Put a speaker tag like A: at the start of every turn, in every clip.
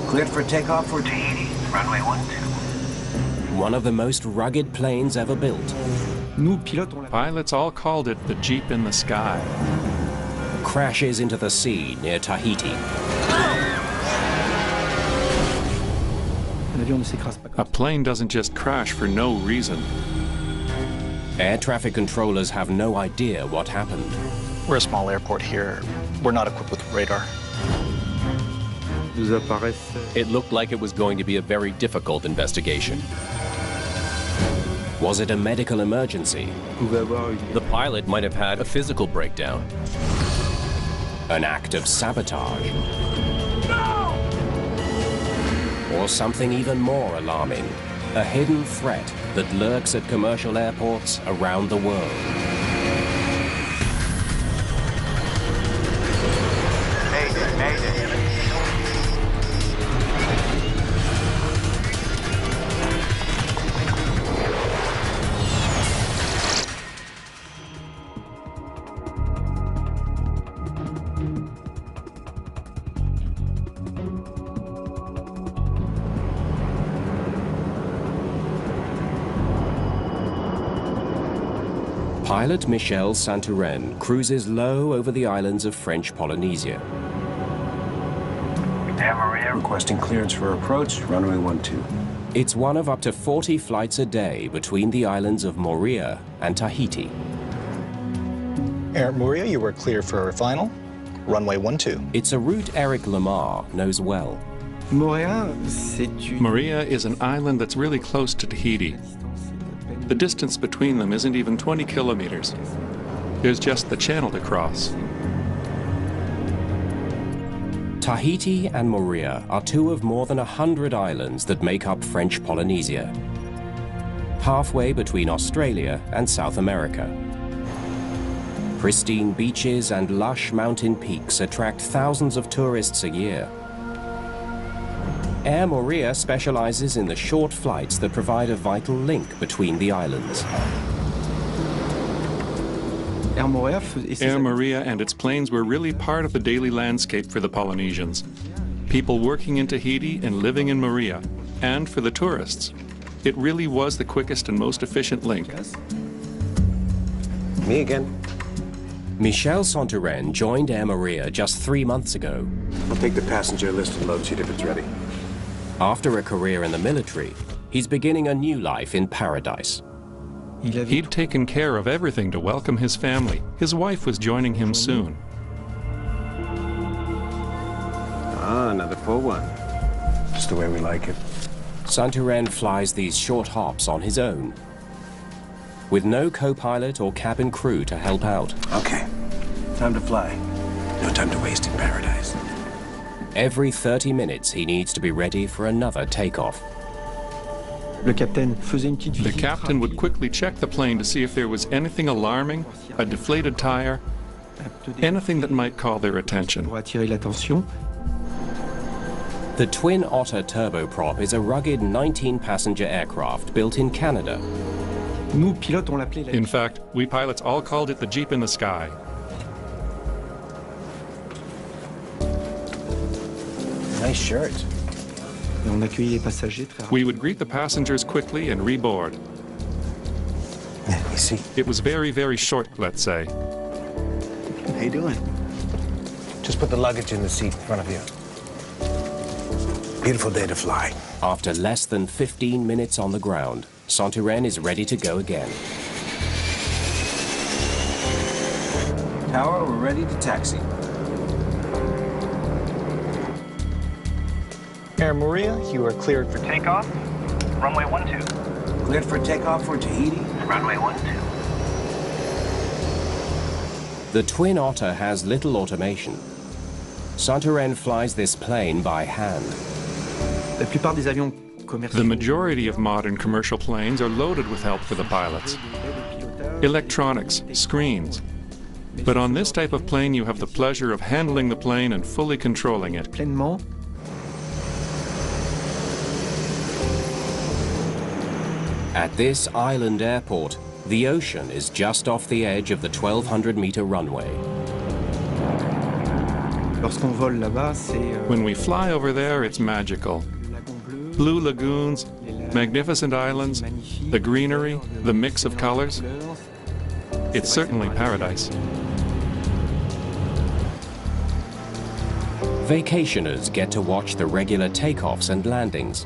A: Cleared for takeoff for Tahiti, runway 12.
B: One of the most rugged planes ever built.
C: Pilots all called it the Jeep in the sky.
B: Crashes into the sea near Tahiti.
C: A plane doesn't just crash for no reason.
B: Air traffic controllers have no idea what happened.
D: We're a small airport here. We're not equipped with radar.
B: It looked like it was going to be a very difficult investigation. Was it a medical emergency? The pilot might have had a physical breakdown. An act of sabotage. No! Or something even more alarming. A hidden threat that lurks at commercial airports around the world. Pilot Michel Santoren cruises low over the islands of French Polynesia.
A: Air Moorea requesting clearance for approach, runway 12.
B: It's one of up to 40 flights a day between the islands of Moorea and Tahiti.
D: Air Moorea, you were clear for final, runway 12.
B: It's a route Eric Lamar knows well.
C: Moorea is an island that's really close to Tahiti. The distance between them isn't even 20 kilometers. There's just the channel to cross.
B: Tahiti and Moorea are two of more than 100 islands that make up French Polynesia, halfway between Australia and South America. Pristine beaches and lush mountain peaks attract thousands of tourists a year. Air Moorea specializes in the short flights that provide a vital link between the islands.
C: Air Moorea and its planes were really part of the daily landscape for the Polynesians. People working in Tahiti and living in Moorea. And for the tourists, it really was the quickest and most efficient link.
A: Me again.
B: Michel Santoren joined Air Moorea just 3 months ago.
A: I'll take the passenger list and load sheet if it's ready.
B: After a career in the military, he's beginning a new life in paradise.
C: He'd taken care of everything to welcome his family. His wife was joining him soon.
A: Ah, another full one. Just the way we like it.
B: Santoren flies these short hops on his own, with no co-pilot or cabin crew to help out.
A: Okay, time to fly. No time to waste in paradise.
B: Every 30 minutes, he needs to be ready for another takeoff.
C: The captain would quickly check the plane to see if there was anything alarming, a deflated tire, anything that might call their attention.
B: The Twin Otter turboprop is a rugged 19-passenger aircraft built in Canada.
C: In fact, we pilots all called it the Jeep in the sky.
A: Nice shirt.
C: We would greet the passengers quickly and reboard.
A: Yeah, you see.
C: It was very, very short, let's say.
A: How you doing? Just put the luggage in the seat in front of you. Beautiful day to fly.
B: After less than 15 minutes on the ground, Santoren is ready to go again.
A: Tower, we're ready to taxi.
D: Air Moorea, you are cleared for takeoff, runway 12.
A: Cleared for takeoff for Tahiti, runway 12.
B: The Twin Otter has little automation. Santoren flies this plane by hand.
C: The majority of modern commercial planes are loaded with help for the pilots. Electronics, screens. But on this type of plane, you have the pleasure of handling the plane and fully controlling it.
B: At this island airport, the ocean is just off the edge of the 1,200-meter runway.
C: When we fly over there, it's magical. Blue lagoons, magnificent islands, the greenery, the mix of colors. It's certainly paradise.
B: Vacationers get to watch the regular takeoffs and landings.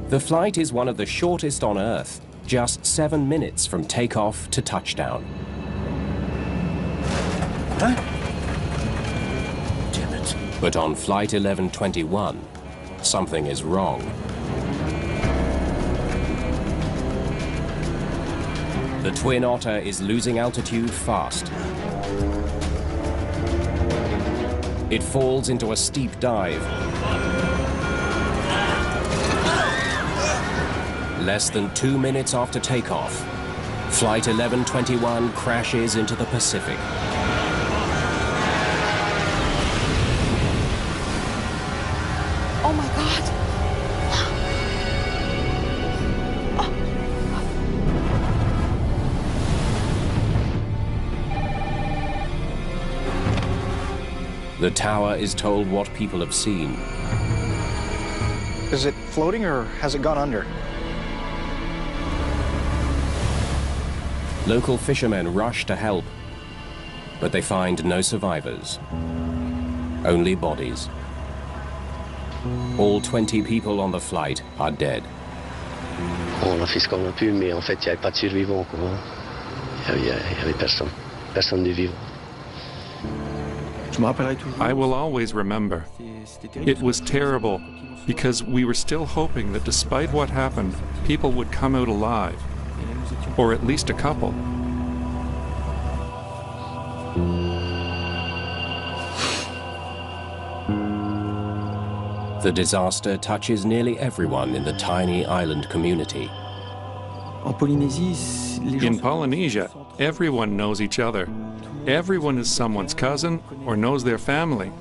B: The flight is one of the shortest on Earth, just 7 minutes from takeoff to touchdown.
A: Huh? Damn it.
B: But on Flight 1121, something is wrong. The Twin Otter is losing altitude fast. It falls into a steep dive. Less than 2 minutes after takeoff, Flight 1121 crashes into the Pacific.
E: Oh my God.
B: The tower is told what people have seen.
D: Is it floating or has it gone under?
B: Local fishermen rush to help, but they find no survivors, only bodies. All 20 people on the flight are dead.
F: On a fait ce qu'on a pu, mais en fait, il n'y avait pas de survivants, quoi. Il y avait personne. Personne de vivant.
C: I will always remember. It was terrible because we were still hoping that despite what happened, people would come out alive, or at least a couple.
B: The disaster touches nearly everyone in the tiny island community.
C: In Polynesia, everyone knows each other. Everyone is someone's cousin or knows their family.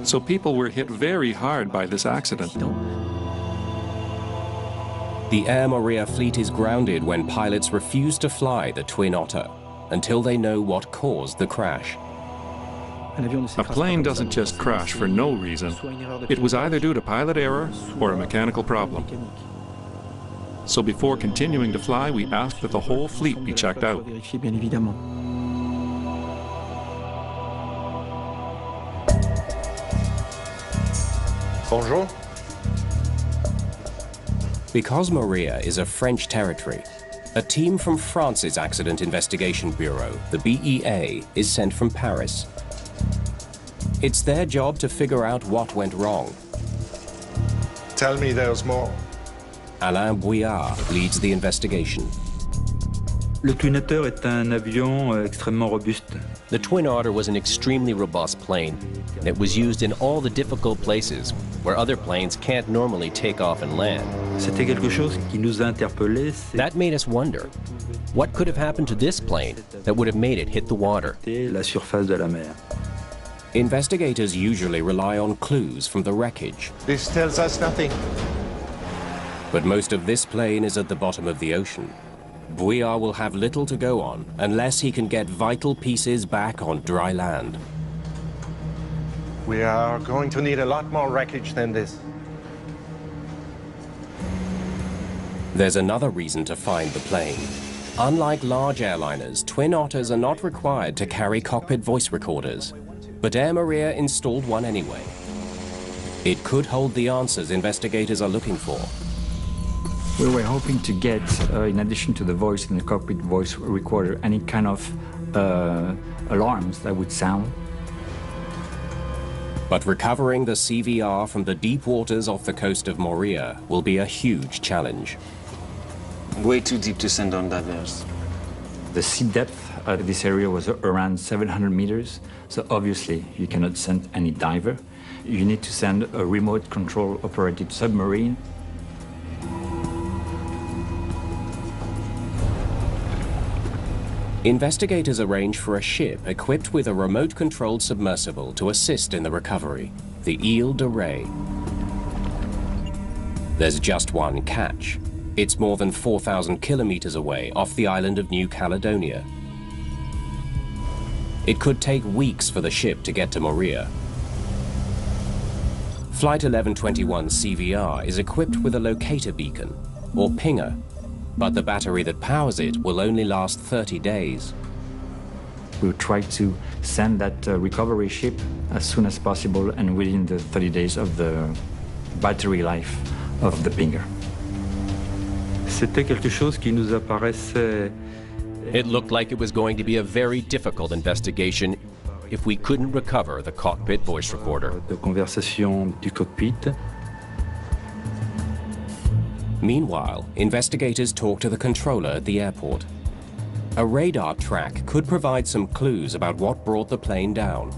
C: So people were hit very hard by this accident.
B: The Air Moorea fleet is grounded when pilots refuse to fly the Twin Otter until they know what caused the crash.
C: A plane doesn't just crash for no reason. It was either due to pilot error or a mechanical problem. So before continuing to fly, we asked that the whole fleet be checked out.
A: Bonjour.
B: Because Moorea is a French territory, a team from France's Accident Investigation Bureau, the BEA, is sent from Paris. It's their job to figure out what went wrong.
A: Tell me there's more.
B: Alain Bouillard leads the investigation.
G: Le Twin Otter est un avion extrêmement robuste.
H: The Twin Otter was an extremely robust plane. It was used in all the difficult places where other planes can't normally take off and land.
G: C'était quelque chose qui nous a interpellés.
H: That made us wonder, what could have happened to this plane that would have made it hit the water?
G: La surface de la mer.
B: Investigators usually rely on clues from the wreckage.
A: This tells us nothing.
B: But most of this plane is at the bottom of the ocean. Bouillard will have little to go on unless he can get vital pieces back on dry land.
A: We are going to need a lot more wreckage than this.
B: There's another reason to find the plane. Unlike large airliners, Twin Otters are not required to carry cockpit voice recorders. But Air Moorea installed one anyway. It could hold the answers investigators are looking for.
I: We were hoping to get, in addition to the voice in the cockpit voice recorder, any kind of alarms that would sound.
B: But recovering the CVR from the deep waters off the coast of Moorea will be a huge challenge.
J: Way too deep to send on divers.
I: The sea depth of this area was around 700 meters, so obviously you cannot send any diver. You need to send a remote control operated submarine.
B: Investigators arrange for a ship equipped with a remote-controlled submersible to assist in the recovery, the Ile de Ré. There's just one catch. It's more than 4,000 kilometers away off the island of New Caledonia.
H: It could take weeks for the ship to get to Moorea. Flight 1121 CVR is equipped with a locator beacon, or pinger, but the battery that powers it will only last 30 days.
I: We'll try to send that recovery ship as soon as possible and within the 30 days of the battery life of the pinger.
G: C'était quelque chose qui nous apparaissait.
H: It looked like it was going to be a very difficult investigation if we couldn't recover the cockpit voice recorder.
G: De conversation du cockpit.
H: Meanwhile, investigators talk to the controller at the airport. A radar track could provide some clues about what brought the plane down.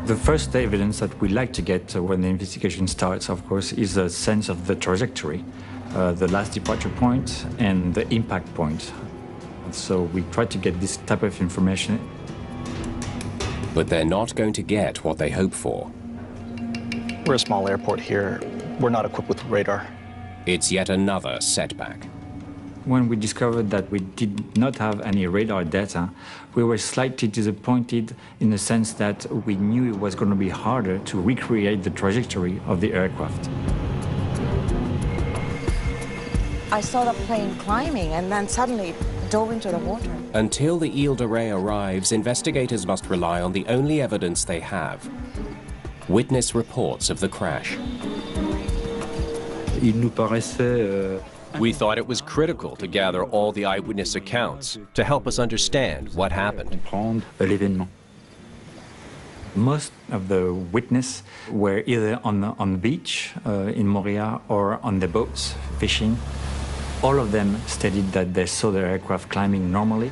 I: The first evidence that we like to get when the investigation starts, of course, is a sense of the trajectory, the last departure point and the impact point. So we try to get this type of information.
H: But they're not going to get what they hope for.
D: We're a small airport here. We're not equipped with radar.
H: It's yet another setback.
I: When we discovered that we did not have any radar data, we were slightly disappointed in the sense that we knew it was going to be harder to recreate the trajectory of the aircraft.
E: I saw the plane climbing and then suddenly dove into the water.
H: Until the Ile de Ré arrives, investigators must rely on the only evidence they have: witness reports of the crash.
G: Il nous paraissait
H: We thought it was critical to gather all the eyewitness accounts to help us understand what happened.
G: comprendre l'événement.
I: Most of the witnesses were either on the beach in Moorea or on the boats fishing. All of them stated that they saw their aircraft climbing normally.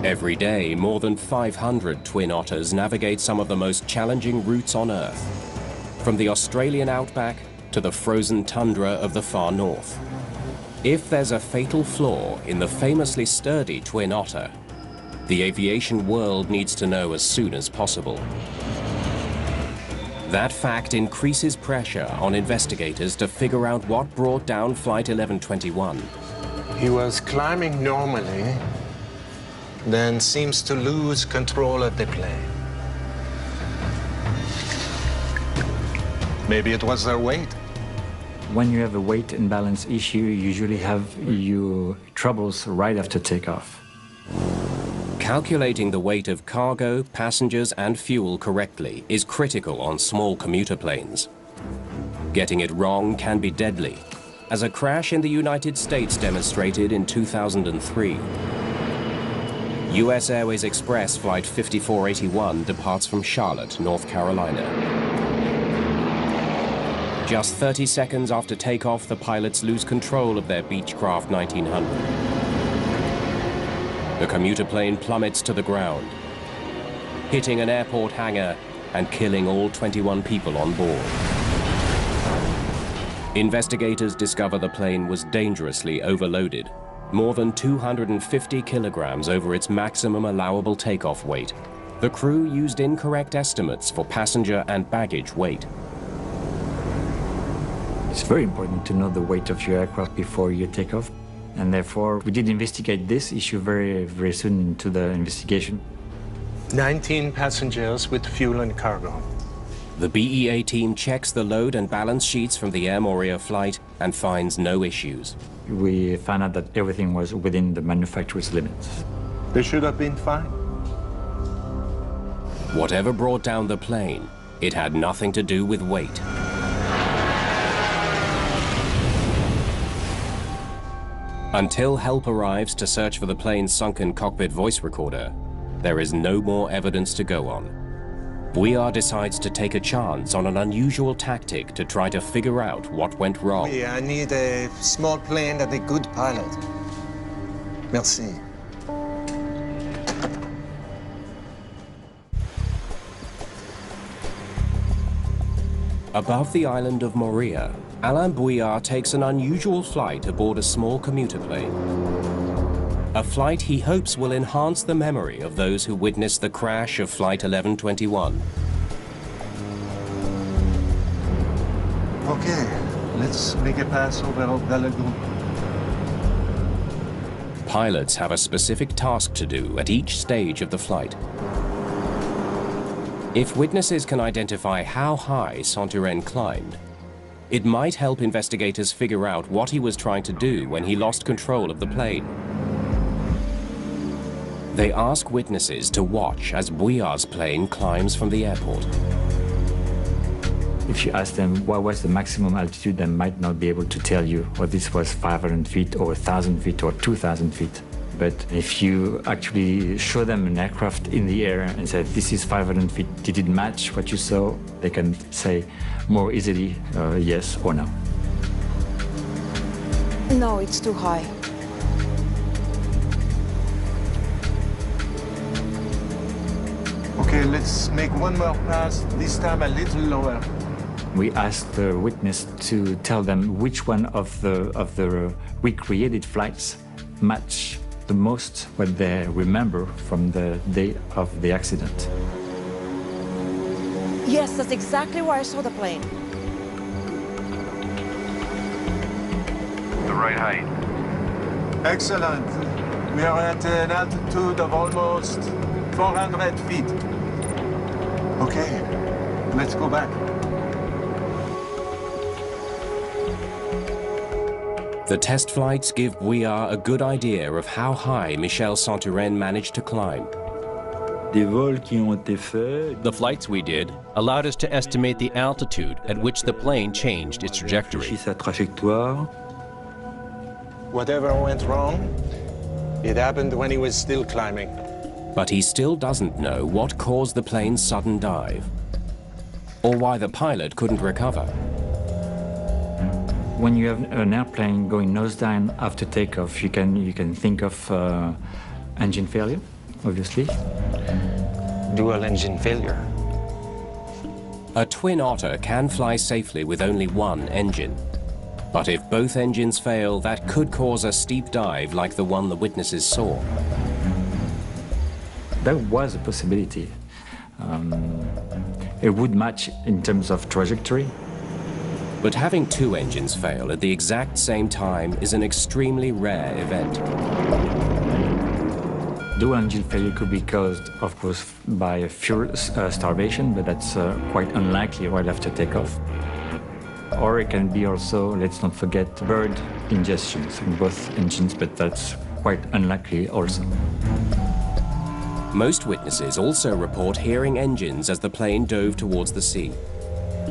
H: Every day, more than 500 twin otters navigate some of the most challenging routes on Earth, from the Australian outback to the frozen tundra of the far north. If there's a fatal flaw in the famously sturdy twin otter, the aviation world needs to know as soon as possible. That fact increases pressure on investigators to figure out what brought down Flight 1121.
A: He was climbing normally, then seems to lose control of the plane. Maybe it was their weight.
I: When you have a weight imbalance issue, you usually have your troubles right after takeoff.
H: Calculating the weight of cargo, passengers, and fuel correctly is critical on small commuter planes. Getting it wrong can be deadly, as a crash in the United States demonstrated in 2003. US Airways Express Flight 5481 departs from Charlotte, North Carolina. Just 30 seconds after takeoff, the pilots lose control of their Beechcraft 1900. The commuter plane plummets to the ground, hitting an airport hangar and killing all 21 people on board. Investigators discover the plane was dangerously overloaded, more than 250 kilograms over its maximum allowable takeoff weight. The crew used incorrect estimates for passenger and baggage weight.
I: It's very important to know the weight of your aircraft before you take off. And therefore, we did investigate this issue very, very soon into the investigation.
A: 19 passengers with fuel and cargo.
H: The BEA team checks the load and balance sheets from the Air Moorea flight and finds no issues.
I: We found out that everything was within the manufacturer's limits.
A: They should have been fine.
H: Whatever brought down the plane, it had nothing to do with weight. Until help arrives to search for the plane's sunken cockpit voice recorder, there is no more evidence to go on. Moorea decides to take a chance on an unusual tactic to try to figure out what went wrong.
A: I need a small plane and a good pilot. Merci.
H: Above the island of Moorea, Alain Bouillard takes an unusual flight aboard a small commuter plane. A flight he hopes will enhance the memory of those who witnessed the crash of Flight 1121.
A: Okay, let's make a pass over the lagoon.
H: Pilots have a specific task to do at each stage of the flight. If witnesses can identify how high Santurén climbed, it might help investigators figure out what he was trying to do when he lost control of the plane. They ask witnesses to watch as Bouillard's plane climbs from the airport.
I: If you ask them what was the maximum altitude, they might not be able to tell you whether this was 500 feet or 1,000 feet or 2,000 feet. But if you actually show them an aircraft in the air and say, this is 500 feet, did it match what you saw? They can say more easily yes or no.
E: No, it's too high.
A: Okay, let's make one more pass, this time a little lower.
I: We asked the witness to tell them which one of the recreated flights match the most what they remember from the day of the accident.
E: Yes, that's exactly where I saw the plane.
K: The right height.
A: Excellent. We are at an altitude of almost 400 feet. Okay, let's go back.
H: The test flights give Bouillard a good idea of how high Michel Santurén managed to climb.
B: The flights we did allowed us to estimate the altitude at which the plane changed its trajectory.
A: Whatever went wrong, it happened when he was still climbing.
H: But he still doesn't know what caused the plane's sudden dive, or why the pilot couldn't recover.
I: When you have an airplane going nose down after takeoff, you can think of engine failure, obviously.
J: Dual engine failure.
H: A twin otter can fly safely with only one engine. But if both engines fail, that could cause a steep dive like the one the witnesses saw.
I: That was a possibility. It would match in terms of trajectory.
H: But having two engines fail at the exact same time is an extremely rare event.
I: Dual engine failure could be caused, of course, by fuel starvation, but that's quite unlikely right after takeoff. Or it can be also, let's not forget, bird ingestions in both engines, but that's quite unlikely also.
H: Most witnesses also report hearing engines as the plane dove towards the sea.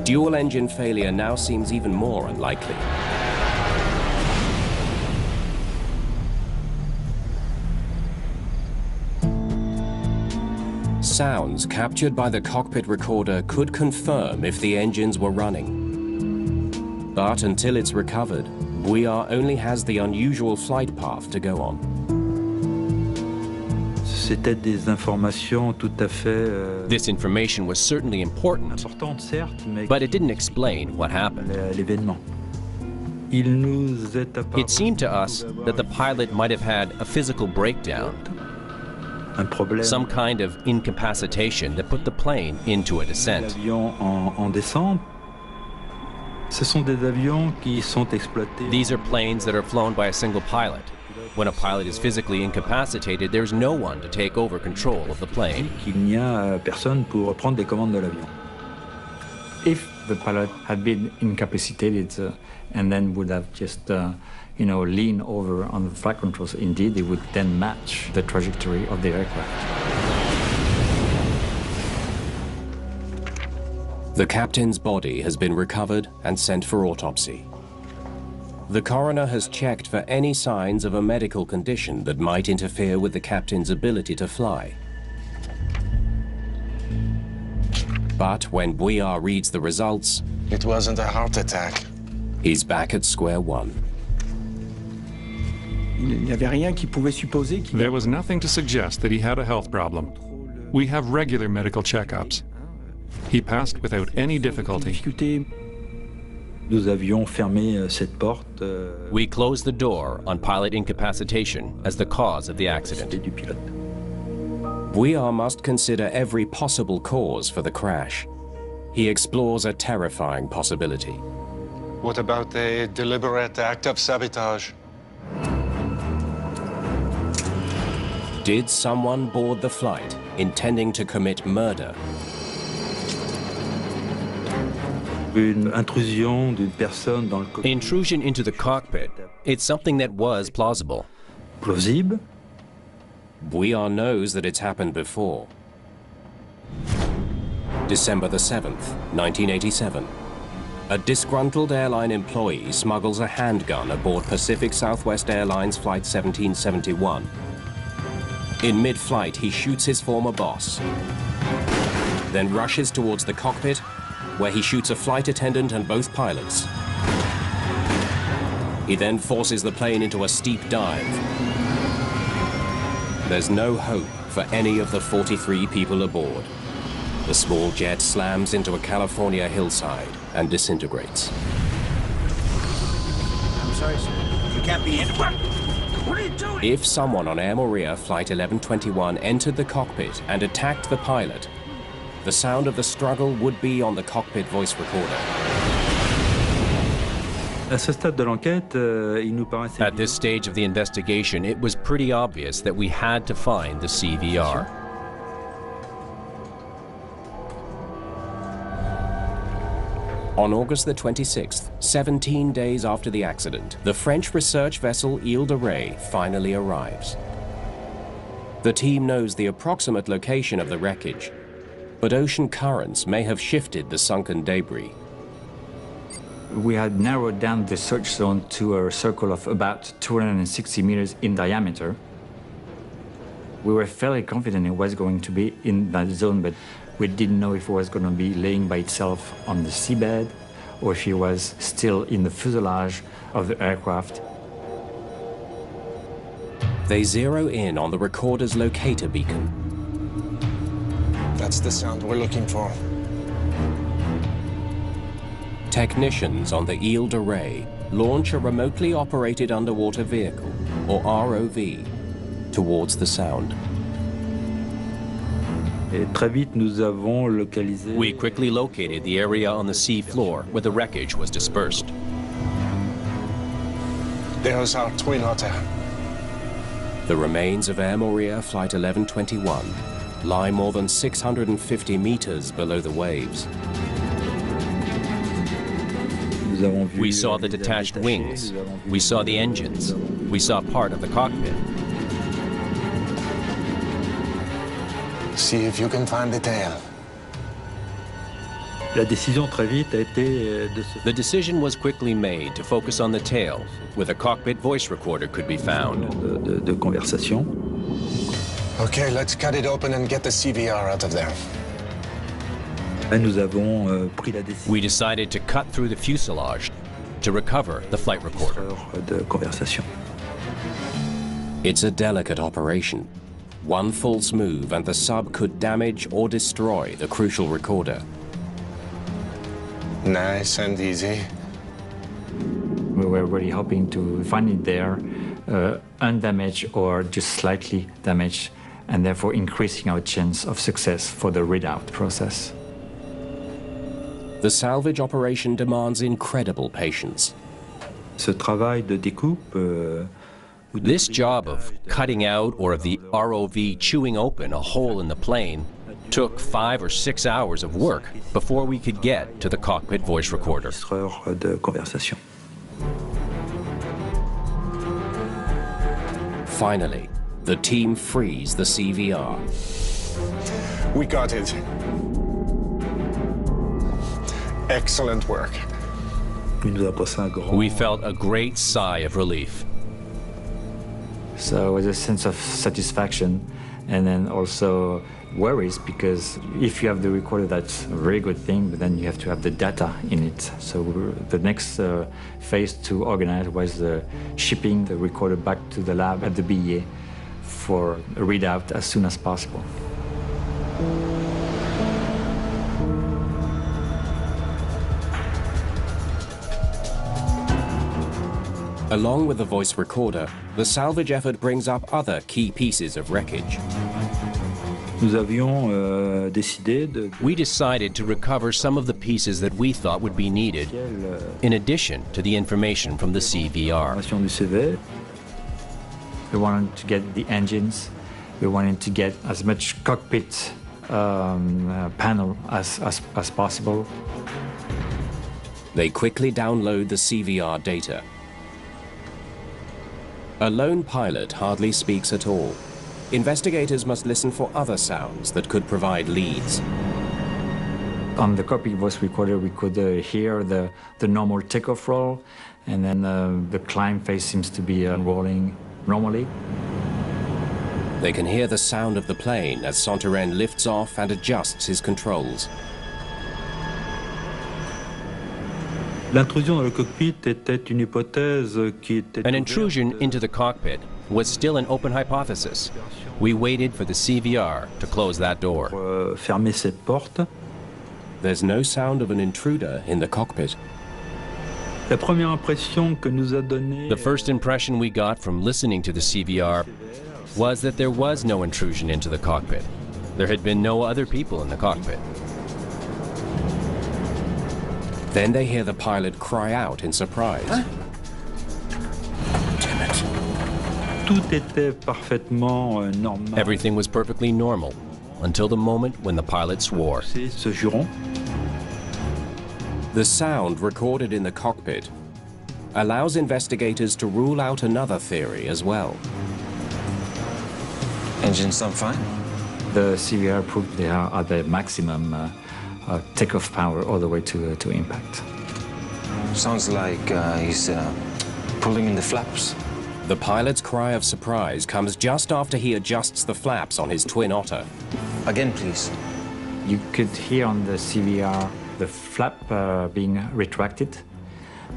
H: Dual engine failure now seems even more unlikely. Sounds captured by the cockpit recorder could confirm if the engines were running. But until it's recovered, Bouillard only has the unusual flight path to go on.
B: This information was certainly important, but it didn't explain what happened. It seemed to us that the pilot might have had a physical breakdown, some kind of incapacitation that put the plane into a descent. These are planes that are flown by a single pilot. When a pilot is physically incapacitated, there's no one to take over control of the plane.
I: If the pilot had been incapacitated and then would have just, leaned over on the flight controls, indeed, it would then match the trajectory of the aircraft.
H: The captain's body has been recovered and sent for autopsy. The coroner has checked for any signs of a medical condition that might interfere with the captain's ability to fly. But when Bouillard reads the results,
A: it wasn't a heart attack.
H: He's back at square one.
C: There was nothing to suggest that he had a health problem. We have regular medical checkups. He passed without any difficulty.
B: We closed the door on pilot incapacitation as the cause of the accident.
H: Bouillard must consider every possible cause for the crash. He explores a terrifying possibility.
A: What about a deliberate act of sabotage?
H: Did someone board the flight intending to commit murder?
B: Intrusion into the cockpit. It's something that was plausible.
I: Plausible?
H: Bouillon knows that it's happened before. December the 7th, 1987. A disgruntled airline employee smuggles a handgun aboard Pacific Southwest Airlines Flight 1771. In mid-flight, he shoots his former boss, then rushes towards the cockpit, where he shoots a flight attendant and both pilots. He then forces the plane into a steep dive. There's no hope for any of the 43 people aboard. The small jet slams into a California hillside and disintegrates.
K: I'm sorry, sir. You can't be in. What are you doing?
H: If someone on Air Moorea Flight 1121 entered the cockpit and attacked the pilot, the sound of the struggle would be on the cockpit voice recorder.
B: At this stage of the investigation, it was pretty obvious that we had to find the CVR.
H: On August the 26th, 17 days after the accident, the French research vessel Ile de Ré finally arrives. The team knows the approximate location of the wreckage, but ocean currents may have shifted the sunken debris.
I: We had narrowed down the search zone to a circle of about 260 meters in diameter. We were fairly confident it was going to be in that zone, but we didn't know if it was going to be laying by itself on the seabed or if it was still in the fuselage of the aircraft.
H: They zero in on the recorder's locator beacon.
A: That's the sound we're looking for.
H: Technicians on the Ile de Ré launch a remotely operated underwater vehicle, or ROV, towards the sound.
B: We quickly located the area on the sea floor where the wreckage was dispersed.
A: There's our twin otter.
H: The remains of Air Moorea Flight 1121 lie more than 650 meters below the waves.
B: We saw the detached wings. We saw the engines. We saw part of the cockpit.
A: See if you can find the tail.
B: The decision was quickly made to focus on the tail, where the cockpit voice recorder could be found.
A: Okay, let's cut it open and get the CVR out of there.
B: We decided to cut through the fuselage to recover the flight recorder.
H: It's a delicate operation. One false move and the sub could damage or destroy the crucial recorder.
A: Nice and easy.
I: We were really hoping to find it there, undamaged or just slightly damaged, and therefore increasing our chance of success for the readout process.
H: The salvage operation demands incredible patience.
B: This job of cutting out or of the ROV chewing open a hole in the plane took 5 or 6 hours of work before we could get to the cockpit voice recorder.
H: Finally, the team frees the CVR.
A: We got it. Excellent work.
B: We felt a great sigh of relief.
I: So it was a sense of satisfaction and then also worries, because if you have the recorder, that's a very good thing, but then you have to have the data in it. So the next phase to organize was shipping the recorder back to the lab at the BEA for a readout as soon as possible.
H: Along with the voice recorder, the salvage effort brings up other key pieces of wreckage.
B: We decided to recover some of the pieces that we thought would be needed, in addition to the information from the CVR.
I: We wanted to get the engines, We wanted to get as much cockpit panel as possible.
H: They quickly download the CVR data. A lone pilot hardly speaks at all. Investigators must listen for other sounds that could provide leads.
I: On the cockpit voice recorder, we could hear the normal takeoff roll, and then the climb phase seems to be rolling normally.
H: They can hear the sound of the plane as Santarén lifts off and adjusts his controls.
G: L'intrusion dans le cockpit était une hypothèse qui était...
B: An intrusion into the cockpit was still an open hypothesis. We waited for the CVR to close that door.
G: Fermer cette porte.
H: There's no sound of an intruder in the cockpit.
G: La première impression que nous a donné...
B: The first impression we got from listening to the CVR was that there was no intrusion into the cockpit. There had been no other people in the cockpit.
H: Then they hear the pilot cry out in surprise.
G: Damn it. Tout était parfaitement normal.
B: Everything was perfectly normal until the moment when the pilot swore.
G: Ce juron.
H: The sound recorded in the cockpit allows investigators to rule out another theory as well.
J: Engines sound fine.
I: The CVR proved they are at their maximum takeoff power all the way to impact.
J: Sounds like he's pulling in the flaps.
H: The pilot's cry of surprise comes just after he adjusts the flaps on his Twin Otter.
J: Again, please.
I: You could hear on the CVR the flap being retracted.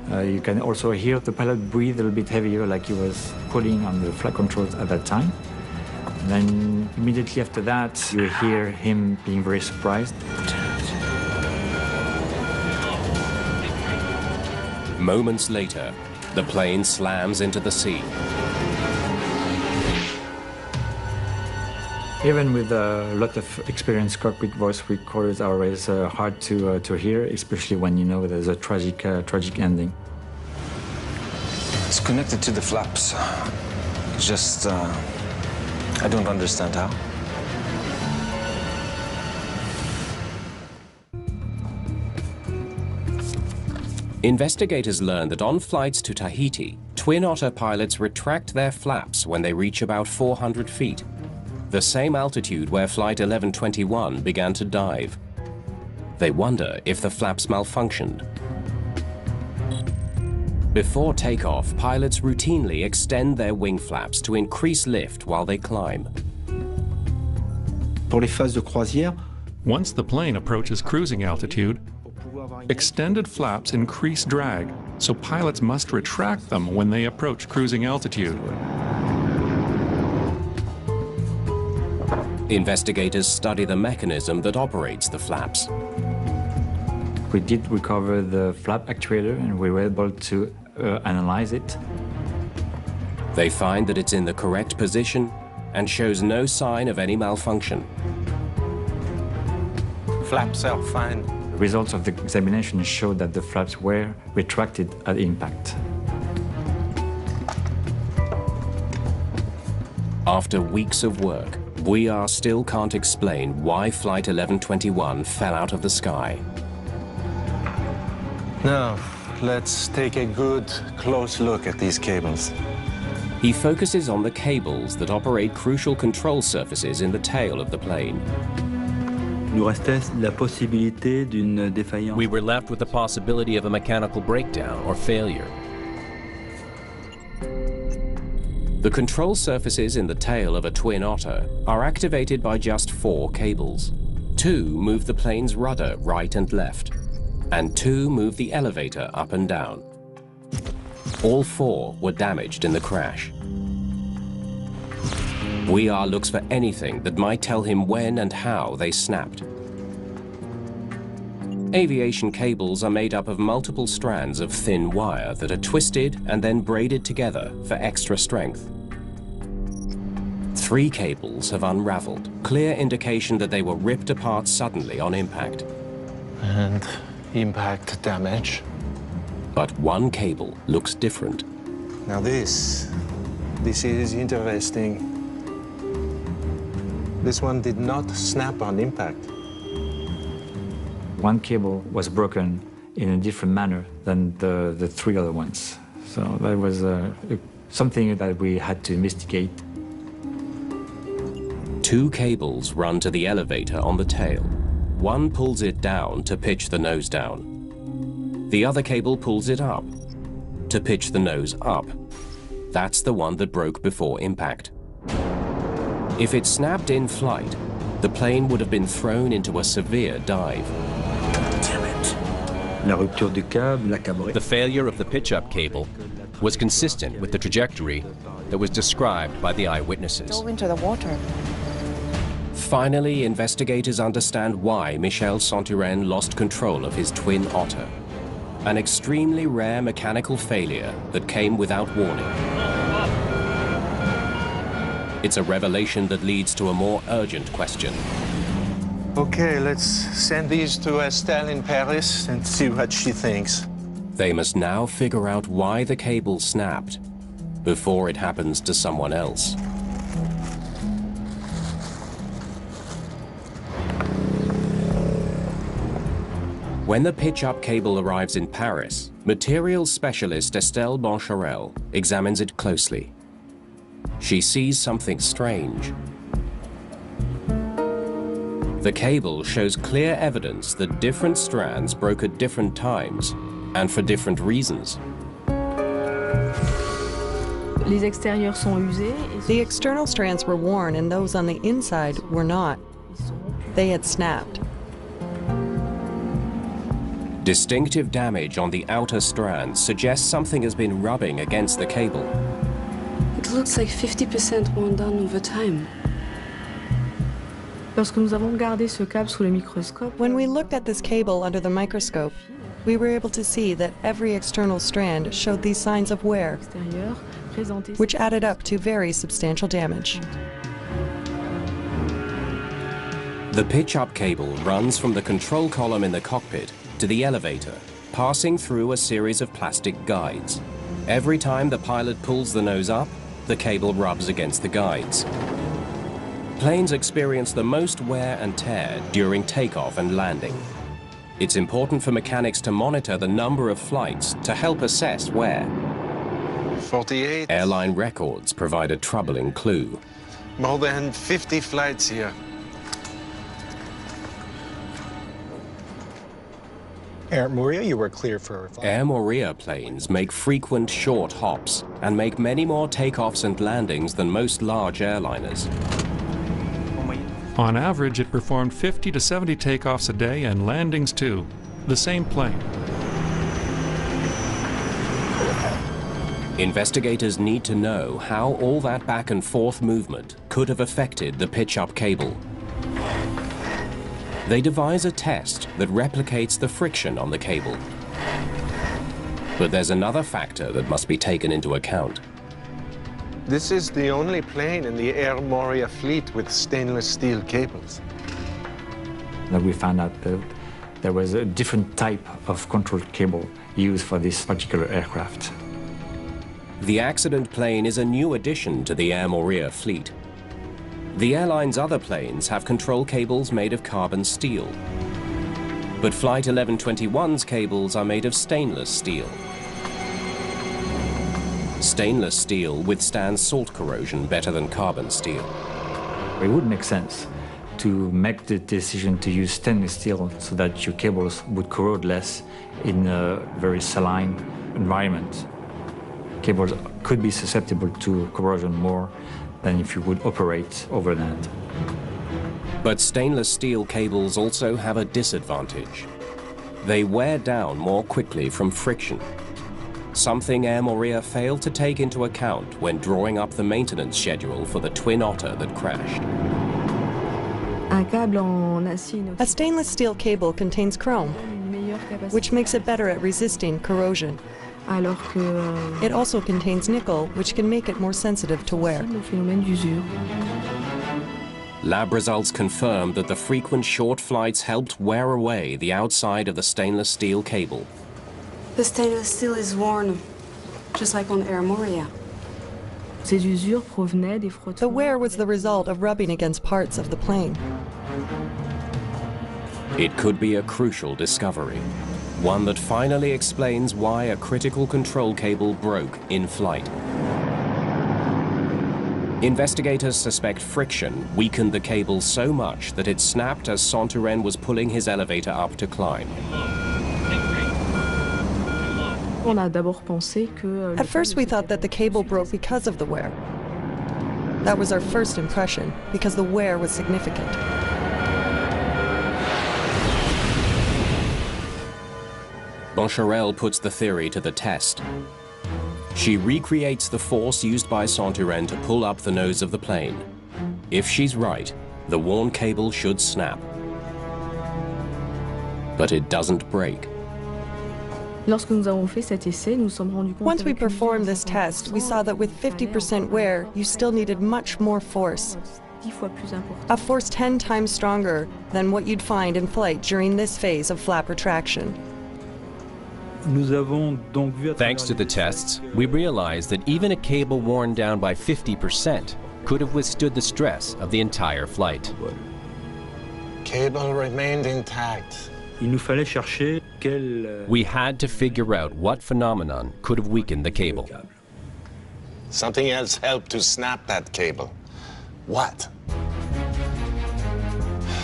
I: You can also hear the pilot breathe a little bit heavier, like he was pulling on the flight controls at that time. And then immediately after that, you hear him being very surprised.
H: Moments later, the plane slams into the sea.
I: Even with a lot of experienced cockpit voice recorders are always hard to hear, especially when you know there's a tragic ending.
J: It's connected to the flaps. Just, I don't understand how.
H: Investigators learn that on flights to Tahiti, Twin Otter pilots retract their flaps when they reach about 400 feet, the same altitude where Flight 1121 began to dive. They wonder if the flaps malfunctioned. Before takeoff, pilots routinely extend their wing flaps to increase lift while they climb.
G: Pour les phases de croisière,
C: once the plane approaches cruising altitude, extended flaps increase drag, so pilots must retract them when they approach cruising altitude.
H: Investigators study the mechanism that operates the flaps.
I: We did recover the flap actuator and we were able to analyze it.
H: They find that it's in the correct position and shows no sign of any malfunction.
A: Flaps are fine.
I: The results of the examination showed that the flaps were retracted at impact.
H: After weeks of work, Moorea still can't explain why Flight 1121 fell out of the sky.
A: Now, let's take a good, close look at these cables.
H: He focuses on the cables that operate crucial control surfaces in the tail of the plane.
G: nous restait la possibilité d'une défaillance.
B: We were left with the possibility of a mechanical breakdown or failure.
H: The control surfaces in the tail of a Twin Otter are activated by just 4 cables. 2 move the plane's rudder right and left, and 2 move the elevator up and down. All 4 were damaged in the crash. Moorea looks for anything that might tell him when and how they snapped. Aviation cables are made up of multiple strands of thin wire that are twisted and then braided together for extra strength. 3 cables have unraveled, clear indication that they were ripped apart suddenly on impact.
A: And impact damage.
H: But 1 cable looks different.
A: Now this is interesting. This one did not snap on impact.
I: One cable was broken in a different manner than the three other ones. So that was something that we had to investigate.
H: Two cables run to the elevator on the tail. One pulls it down to pitch the nose down. The other cable pulls it up to pitch the nose up. That's the one that broke before impact. If it snapped in flight, the plane would have been thrown into a severe dive.
B: The failure of the pitch-up cable was consistent with the trajectory that was described by the eyewitnesses.
E: Dove into the water.
H: Finally, investigators understand why Michel Santurenne lost control of his twin otter. An extremely rare mechanical failure that came without warning. It's a revelation that leads to a more urgent question.
A: Okay, let's send these to Estelle in Paris and see what she thinks.
H: They must now figure out why the cable snapped before it happens to someone else. When the pitch-up cable arrives in Paris, materials specialist Estelle Boncherel examines it closely. She sees something strange. The cable shows clear evidence that different strands broke at different times and for different reasons.
L: The external strands were worn and those on the inside were not. They had snapped.
H: Distinctive damage on the outer strands suggests something has been rubbing against the cable.
M: It looks like 50% worn down over time.
L: When we looked at this cable under the microscope, we were able to see that every external strand showed these signs of wear, which added up to very substantial damage.
H: The pitch-up cable runs from the control column in the cockpit to the elevator, passing through a series of plastic guides. Every time the pilot pulls the nose up, the cable rubs against the guides. Planes experience the most wear and tear during takeoff and landing. It's important for mechanics to monitor the number of flights to help assess wear.
A: 48.
H: Airline records provide a troubling clue.
A: More than 50 flights here.
D: Air Moorea, you were clear for...
H: Air Moorea planes make frequent short hops and make many more takeoffs and landings than most large airliners.
C: On average, it performed 50 to 70 takeoffs a day and landings too. The same plane.
H: Investigators need to know how all that back and forth movement could have affected the pitch-up cable. They devise a test that replicates the friction on the cable. But there's another factor that must be taken into account.
A: This is the only plane in the Air Moorea fleet with stainless steel cables.
I: We found out that there was a different type of control cable used for this particular aircraft.
H: The accident plane is a new addition to the Air Moorea fleet. The airline's other planes have control cables made of carbon steel. But Flight 1121's cables are made of stainless steel. Stainless steel withstands salt corrosion better than carbon steel.
I: It would make sense to make the decision to use stainless steel so that your cables would corrode less in a very saline environment. Cables could be susceptible to corrosion more than if you would operate over land.
H: But stainless steel cables also have a disadvantage. They wear down more quickly from friction, something Air Moorea failed to take into account when drawing up the maintenance schedule for the Twin Otter that crashed.
L: A stainless steel cable contains chrome, which makes it better at resisting corrosion. It also contains nickel, which can make it more sensitive to wear.
H: Lab results confirmed that the frequent short flights helped wear away the outside of the stainless steel cable.
M: The stainless steel is worn, just like on Air Moorea.
L: The wear was the result of rubbing against parts of the plane.
H: It could be a crucial discovery, one that finally explains why a critical control cable broke in flight. Investigators suspect friction weakened the cable so much that it snapped as Santorin was pulling his elevator up to climb.
L: At first we thought that the cable broke because of the wear. That was our first impression, because the wear was significant.
H: Boncharel puts the theory to the test. She recreates the force used by Santorin to pull up the nose of the plane. If she's right, the worn cable should snap. But it doesn't break.
L: Once we performed this test, we saw that with 50% wear, you still needed much more force. A force 10 times stronger than what you'd find in flight during this phase of flap retraction.
B: Thanks to the tests, we realized that even a cable worn down by 50% could have withstood the stress of the entire flight.
A: Cable remained intact.
B: We had to figure out what phenomenon could have weakened the cable.
A: Something else helped to snap that cable. What?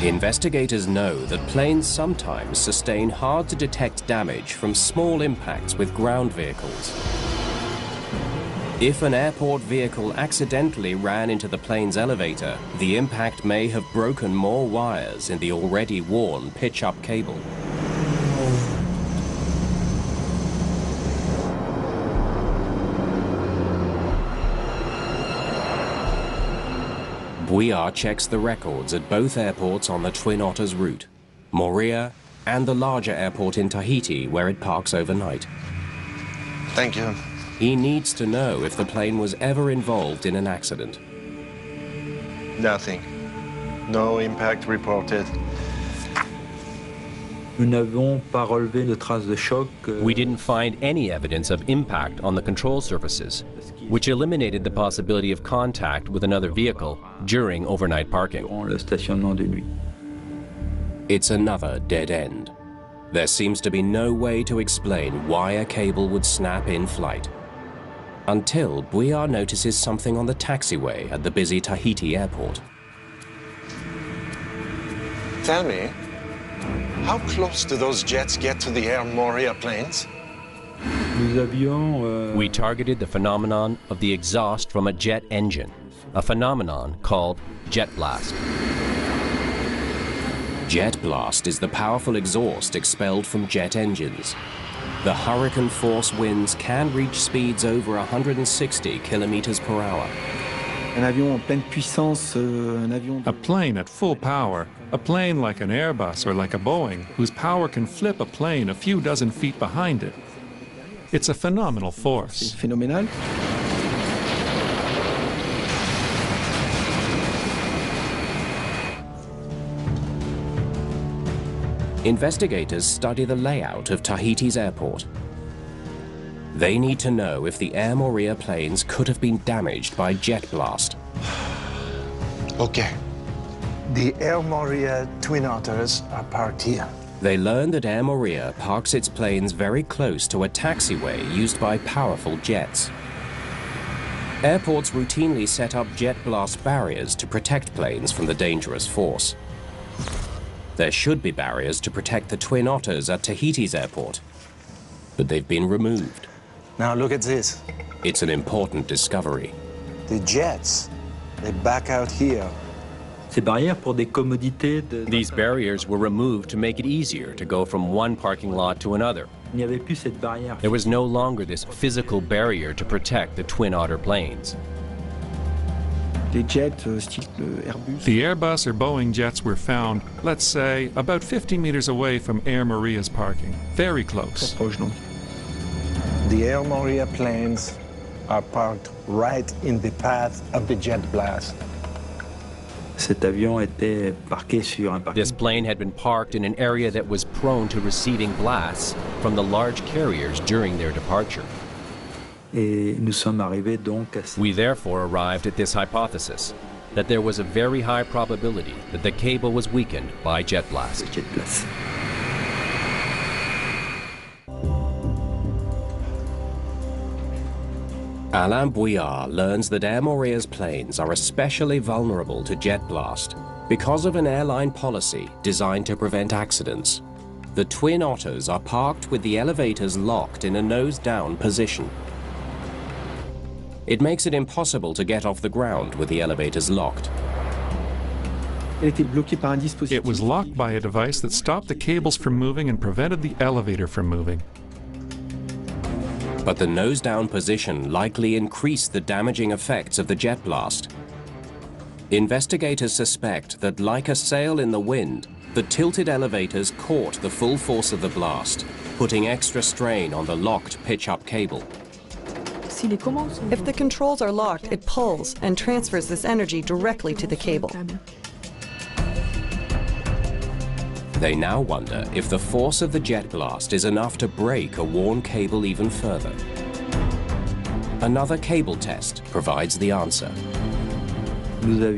H: Investigators know that planes sometimes sustain hard-to-detect damage from small impacts with ground vehicles. If an airport vehicle accidentally ran into the plane's elevator, the impact may have broken more wires in the already worn pitch-up cable. Bouillard checks the records at both airports on the Twin Otter's route, Moorea and the larger airport in Tahiti where it parks overnight.
A: Thank you.
H: He needs to know if the plane was ever involved in an accident.
A: Nothing. No impact reported.
B: We didn't find any evidence of impact on the control surfaces, which eliminated the possibility of contact with another vehicle during overnight parking. It's another dead end. There seems to be no way to explain why a cable would snap in flight. Until Bouillard notices something on the taxiway at the busy Tahiti airport.
A: Tell me, how close do those jets get to the Air Moorea planes?
B: We targeted the phenomenon of the exhaust from a jet engine, a phenomenon called jet blast.
H: Jet blast is the powerful exhaust expelled from jet engines. The hurricane-force winds can reach speeds over 160 kilometers per hour.
C: A plane at full power, a plane like an Airbus or like a Boeing, whose power can flip a plane a few dozen feet behind it. It's a phenomenal force.
H: Investigators study the layout of Tahiti's airport. They need to know if the Air Moorea planes could have been damaged by jet blast.
A: Okay. The Air Moorea Twin Otters are parked here.
H: They learn that Air Moorea parks its planes very close to a taxiway used by powerful jets. Airports routinely set up jet blast barriers to protect planes from the dangerous force. There should be barriers to protect the Twin Otters at Tahiti's airport, but they've been removed.
A: Now look at this.
H: It's an important discovery.
A: The jets, they back out here.
B: These barriers were removed to make it easier to go from one parking lot to another. There was no longer this physical barrier to protect the Twin Otter planes.
C: The Airbus or Boeing jets were found, let's say, about 50 meters away from Air Moorea's parking. Very close.
A: The Air Moorea planes are parked right in the path of the jet blast.
B: This plane had been parked in an area that was prone to receiving blasts from the large carriers during their departure. We therefore arrived at this hypothesis, that there was a very high probability that the cable was weakened by jet blast. Alain Bouillard learns that Air Moorea's planes are especially vulnerable to jet blast because of an airline policy designed to prevent accidents. The Twin Otters are parked with the elevators locked in a nose-down position. It makes it impossible to get off the ground with the elevators locked.
C: It was locked by a device that stopped the cables from moving and prevented the elevator from moving.
B: But the nose-down position likely increased the damaging effects of the jet blast. Investigators suspect that, like a sail in the wind, the tilted elevators caught the full force of the blast, putting extra strain on the locked pitch-up cable.
L: If the controls are locked, it pulls and transfers this energy directly to the cable.
B: They now wonder if the force of the jet blast is enough to break a worn cable even further. Another cable test provides the answer. There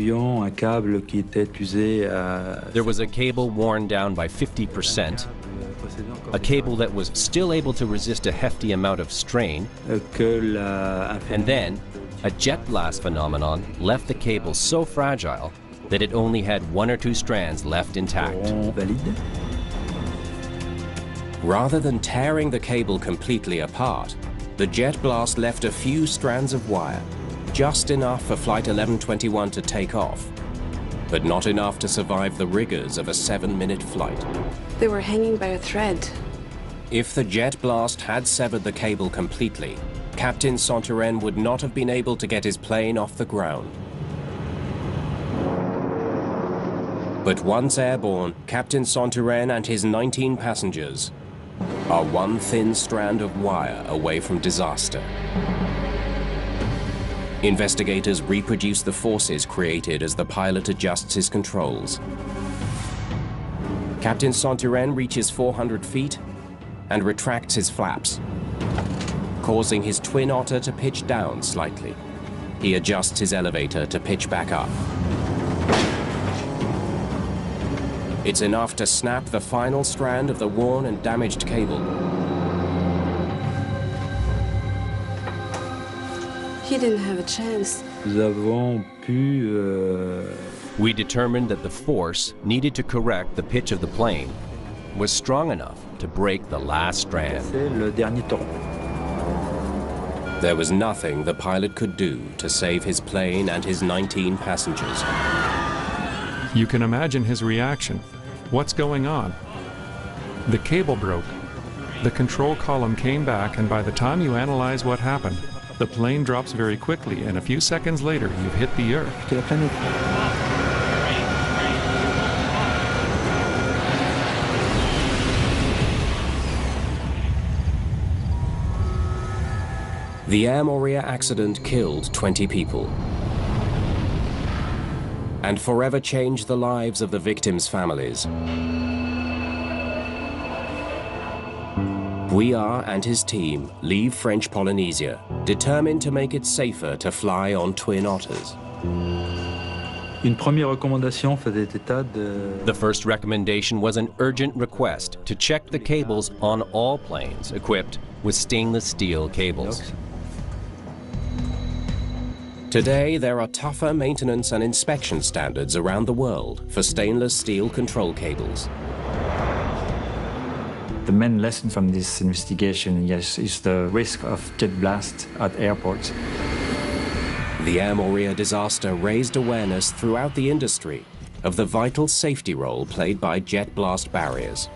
B: was a cable worn down by 50%, a cable that was still able to resist a hefty amount of strain, and then a jet blast phenomenon left the cable so fragile that it only had 1 or 2 strands left intact. Rather than tearing the cable completely apart, the jet blast left a few strands of wire, just enough for Flight 1121 to take off, but not enough to survive the rigors of a 7-minute flight.
M: They were hanging by a thread.
B: If the jet blast had severed the cable completely, Captain Santarén would not have been able to get his plane off the ground. But once airborne, Captain Santarén and his 19 passengers are one thin strand of wire away from disaster. Investigators reproduce the forces created as the pilot adjusts his controls. Captain Santarén reaches 400 feet and retracts his flaps, causing his Twin Otter to pitch down slightly. He adjusts his elevator to pitch back up. It's enough to snap the final strand of the worn and damaged cable.
M: He didn't have a chance.
B: We determined that the force needed to correct the pitch of the plane was strong enough to break the last strand. There was nothing the pilot could do to save his plane and his 19 passengers.
C: You can imagine his reaction. What's going on? The cable broke. The control column came back, and by the time you analyze what happened, the plane drops very quickly, and a few seconds later, you've hit the Earth.
B: The Air Moorea accident killed 20 people and forever changed the lives of the victims' families. Bouillard and his team leave French Polynesia, determined to make it safer to fly on Twin Otters. The first recommendation was an urgent request to check the cables on all planes equipped with stainless steel cables. Today, there are tougher maintenance and inspection standards around the world for stainless steel control cables.
I: The main lesson from this investigation, yes, is the risk of jet blast at airports.
B: The Air Moorea disaster raised awareness throughout the industry of the vital safety role played by jet blast barriers,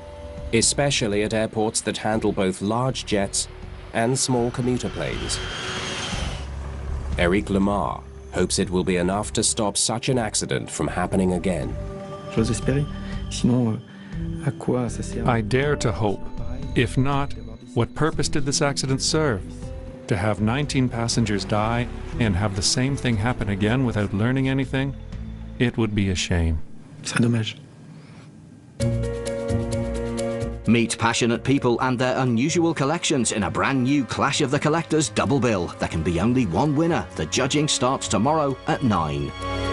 B: especially at airports that handle both large jets and small commuter planes. Eric Lemar hopes it will be enough to stop such an accident from happening again.
C: I dare to hope. If not, what purpose did this accident serve? To have 19 passengers die and have the same thing happen again without learning anything? It would be a shame.
D: C'est dommage.
N: Meet passionate people and their unusual collections in a brand new Clash of the Collectors double bill. There can be only one winner. The judging starts tomorrow at 9.